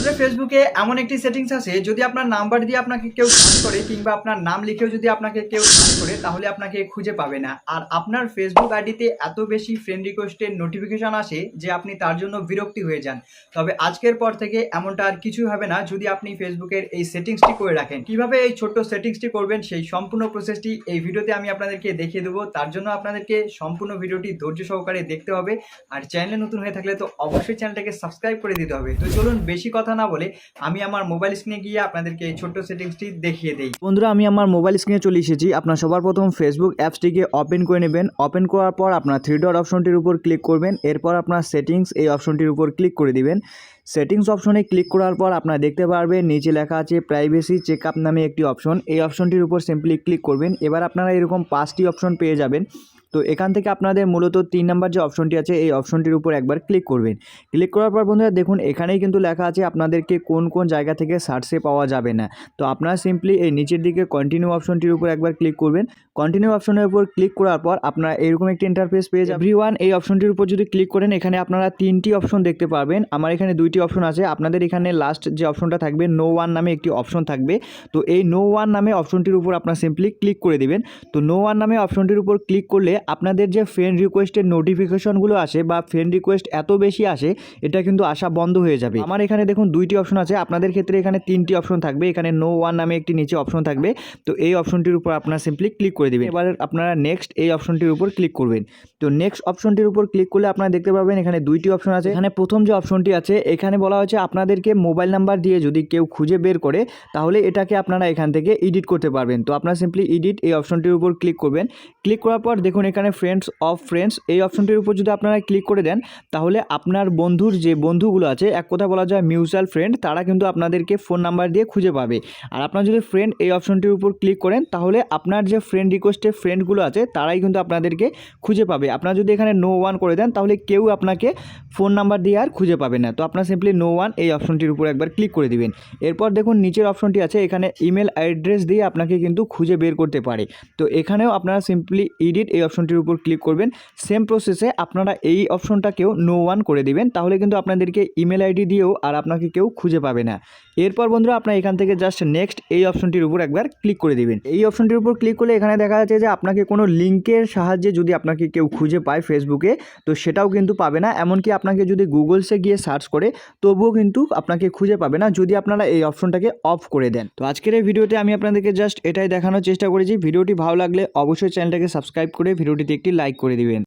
বন্ধুরা ফেসবুকে এমন একটি সেটিংস আছে, যদি আপনার নাম্বার দিয়ে আপনাকে কেউ সার্চ করে কিংবা আপনার নাম লিখেও যদি আপনাকে কেউ সার্চ করে তাহলে আপনাকে খুঁজে পাবে না। আর আপনার ফেসবুক আইডিতে এত বেশি ফ্রেন্ড রিকোয়েস্টের নোটিফিকেশন আসে যে আপনি তার জন্য বিরক্তি হয়ে যান। তবে আজকের পর থেকে এমনটা আর কিছুই হবে না যদি আপনি ফেসবুকের এই সেটিংসটি করে রাখেন। কিভাবে এই ছোট্ট সেটিংসটি করবেন সেই সম্পূর্ণ প্রসেসটি এই ভিডিওতে আমি আপনাদেরকে দেখিয়ে দেবো। তার জন্য আপনাদেরকে সম্পূর্ণ ভিডিওটি ধৈর্য সহকারে দেখতে হবে। আর চ্যানেলে নতুন হয়ে থাকলে তো অবশ্যই চ্যানেলটাকে সাবস্ক্রাইব করে দিতে হবে। তো চলুন বেশি কথা না বলে আমি আমার মোবাইল স্ক্রিনে গিয়ে আপনাদেরকে এই ছোট্ট সেটিংসটি দেখিয়ে দেই। বন্ধুরা আমি আমার মোবাইল স্ক্রিনে চলে এসেছি। আপনার সবার প্রথম ফেসবুক অ্যাপসটিকে ওপেন করে নেবেন। ওপেন করার পর আপনার থ্রি ডট অপশনটির উপর ক্লিক করবেন। এরপর আপনার সেটিংস এই অপশনটির উপর ক্লিক করে দিবেন। সেটিংস অপশনে ক্লিক করার পর আপনারা দেখতে পারবেন নিচে লেখা আছে প্রাইভেসি চেকআপ নামে একটি অপশন। এই অপশনটির উপর সিম্পলি ক্লিক করবেন। এবার আপনারা এরকম 5টি অপশন পেয়ে যাবেন। তো এখান থেকে আপনাদের মূলত 3 নাম্বার যে অপশনটি আছে এই অপশনটির উপর একবার ক্লিক করবেন। ক্লিক করার পর বন্ধুরা দেখুন এখানেই কিন্তু লেখা আছে আপনাদেরকে কোন কোন জায়গা থেকে সার্চে পাওয়া যাবে না। তো আপনারা সিম্পলি এই নিচের দিকে কন্টিনিউ অপশনটির উপর একবার ক্লিক করবেন। কন্টিনিউ অপশনের উপর ক্লিক করার পর আপনারা এরকম একটি ইন্টারফেস পেয়ে যাবেন। এভরিওয়ান এই অপশনটির উপর যদি ক্লিক করেন এখানে আপনারা 3টি অপশন দেখতে পারবেন। আমার এখানে 2টি অপশন আছে। আপনাদের এখানে লাস্ট যে অপশনটা থাকবে নো ওয়ান নামে একটি অপশন থাকবে। তো এই নো ওয়ান নামে অপশনটির উপর আপনারা সিম্পলি ক্লিক করে দিবেন। তো নো ওয়ান নামে অপশনটির উপর ক্লিক করলে আপনাদের যে ফ্রেন্ড রিকোয়েস্টের নোটিফিকেশনগুলো আসে বা ফ্রেন্ড রিকোয়েস্ট এত বেশি আসে এটা কিন্তু আসা বন্ধ হয়ে যাবে। আমার এখানে দেখুন 2টি অপশন আছে, আপনাদের ক্ষেত্রে এখানে 3টি অপশন থাকবে। এখানে নো ওয়ান নামে একটি নিচে অপশন থাকবে। তো এই অপশনটির উপর আপনারা সিম্পলি ক্লিক করে দিবেন। এবার আপনারা নেক্সট এই অপশনটির উপর ক্লিক করবেন। তো নেক্সট অপশনটির উপর ক্লিক করলে আপনারা দেখতে পাবেন এখানে 2টি অপশন আছে। এখানে প্রথম যে অপশনটি আছে এখানে বলা হয়েছে আপনাদেরকে মোবাইল নাম্বার দিয়ে যদি কেউ খুঁজে বের করে তাহলে এটাকে আপনারা এখান থেকে এডিট করতে পারবেন। তো আপনারা সিম্পলি এডিট এই অপশনটির উপর ক্লিক করবেন। ক্লিক করার পর দেখুন এখানে ফ্রেন্ডস অফ ফ্রেন্ডস এই অপশনটির উপর যদি আপনারা ক্লিক করে দেন তাহলে আপনার বন্ধুর যে বন্ধুগুলো আছে এক কথা বলা যায় মিউচুয়াল ফ্রেন্ড তারা কিন্তু আপনাদেরকে ফোন নাম্বার দিয়ে খুঁজে পাবে। আর আপনারা যদি ফ্রেন্ড এই অপশনটির উপর ক্লিক করেন তাহলে আপনার যে ফ্রেন্ড রিকোয়েস্টের ফ্রেন্ডগুলো আছে তারাই কিন্তু আপনাদেরকে খুঁজে পাবে। আপনারা যদি এখানে নো ওয়ান করে দেন তাহলে কেউ আপনাকে ফোন নাম্বার দিয়ে আর খুঁজে পাবে না। তো আপনারা সিম্পলি নো ওয়ান এই অপশনটির উপর একবার ক্লিক করে দিবেন। এরপর দেখুন নিচের অপশনটি আছে এখানে ইমেল অ্যাড্রেস দিয়ে আপনাকে কিন্তু খুঁজে বের করতে পারে। তো এখানেও আপনারা সিম্পলি এডিট এই অপশনটির উপর ক্লিক করবেন। সেম প্রসেসে আপনারা এই অপশনটাকেও নো ওয়ান করে দিবেন, তাহলে কিন্তু আপনাদেরকে ইমেল আইডি দিয়েও আর আপনাকে কেউ খুঁজে পাবে না। এরপর বন্ধুরা আপনারা এখান থেকে জাস্ট নেক্সট এই অপশনটির উপর একবার ক্লিক করে দিবেন। এই অপশনটির উপর ক্লিক করলে এখানে দেখা যাচ্ছে যে আপনাকে কোনো লিঙ্কের সাহায্যে যদি আপনাকে কেউ খুঁজে পায় ফেসবুকে তো সেটাও কিন্তু পাবে না। এমনকি আপনাকে যদি গুগলসে গিয়ে সার্চ করে তবুও কিন্তু আপনাকে খুঁজে পাবে না যদি আপনারা এই অপশনটাকে অফ করে দেন। তো আজকের এই ভিডিওতে আমি আপনাদেরকে জাস্ট এটাই দেখানোর চেষ্টা করেছি। ভিডিওটি ভালো লাগলে অবশ্যই চ্যানেলটাকে সাবস্ক্রাইব করে ভিডিওটিতে একটি লাইক করে দিবেন।